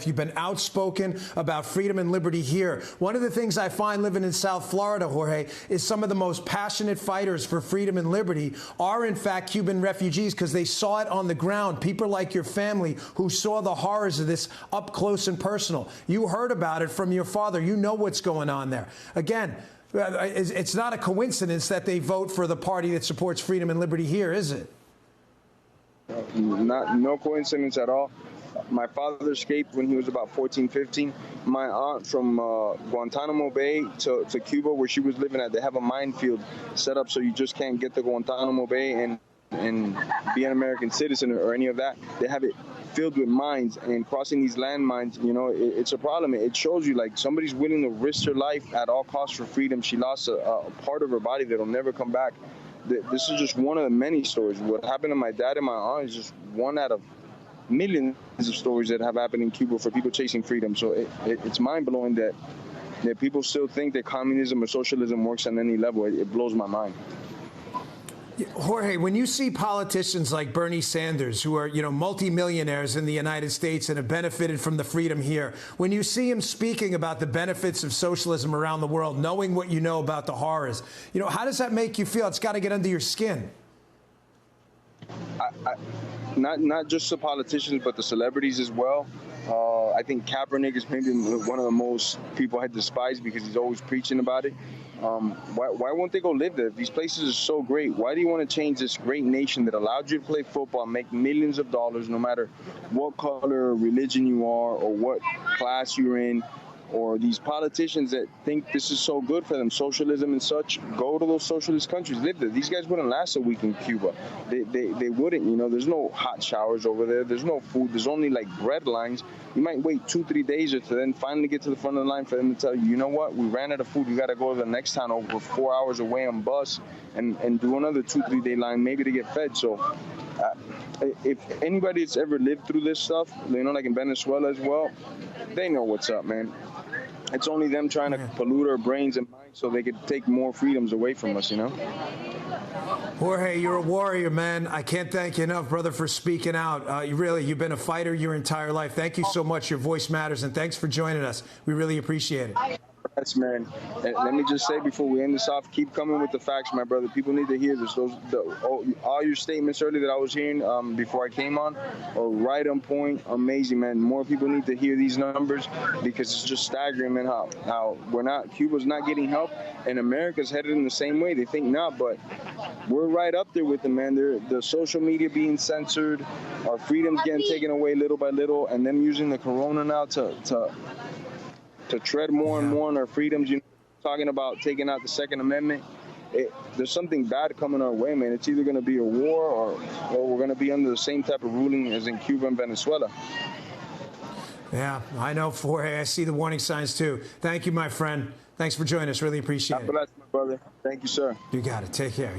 You've been outspoken about freedom and liberty here. One of the things I find living in South Florida, Jorge, is some of the most passionate fighters for freedom and liberty are, in fact, Cuban refugees because they saw it on the ground. People like your family who saw the horrors of this up close and personal. You heard about it from your father. You know what's going on there. Again, it's not a coincidence that they vote for the party that supports freedom and liberty here, is it? No coincidence at all. My father escaped when he was about 14, 15. My aunt from Guantanamo Bay to Cuba, where she was living at, they have a minefield set up so you just can't get to Guantanamo Bay and be an American citizen or any of that. They have it filled with mines, and crossing these landmines, you know, it's a problem. It shows you, like, somebody's willing to risk their life at all costs for freedom. She lost a part of her body that'll never come back. This is just one of the many stories. What happened to my dad and my aunt is just one out of millions of stories that have happened in Cuba for people chasing freedom. So it's mind-blowing that people still think that communism or socialism works on any level. It blows my mind. Jorge, when you see politicians like Bernie Sanders, who are, you know, multimillionaires in the United States and have benefited from the freedom here, when you see him speaking about the benefits of socialism around the world, knowing what you know about the horrors, you know, how does that make you feel? It's got to get under your skin. Not just the politicians, but the celebrities as well. I think Kaepernick is maybe one of the most people I despise because he's always preaching about it. Why won't they go live there? These places are so great. Why do you want to change this great nation that allowed you to play football and make millions of dollars no matter what color or religion you are or what class you're in? Or these politicians that think this is so good for them, socialism and such, go to those socialist countries, live there. These guys wouldn't last a week in Cuba. They wouldn't, you know. There's no hot showers over there. There's no food. There's only, like, bread lines. You might wait 2-3 days or to then finally get to the front of the line for them to tell you, you know what, we ran out of food. We got to go to the next town over 4 hours away on bus and do another 2-3 day line maybe to get fed. So if anybody that's ever lived through this stuff, you know, like in Venezuela as well, they know what's up, man. It's only them trying to pollute our brains and minds so they could take more freedoms away from us, you know? Jorge, you're a warrior, man. I can't thank you enough, brother, for speaking out. You've been a fighter your entire life. Thank you so much. Your voice matters, and thanks for joining us. We really appreciate it. Yes, man. And let me just say before we end this off, keep coming with the facts, my brother. People need to hear this. All your statements earlier that I was hearing before I came on are right on point. Amazing, man. More people need to hear these numbers because it's just staggering, man, how Cuba's not getting help, and America's headed in the same way. They think not, but we're right up there with them, man. The social media being censored, our freedoms getting taken away little by little, and them using the corona now to tread more and more on our freedoms. You know, talking about taking out the Second Amendment. There's something bad coming our way, man. It's either going to be a war or we're going to be under the same type of ruling as in Cuba and Venezuela. Yeah, I know, Jorge. I see the warning signs, too. Thank you, my friend. Thanks for joining us. Really appreciate it. God bless, my brother. Thank you, sir. You got it. Take care.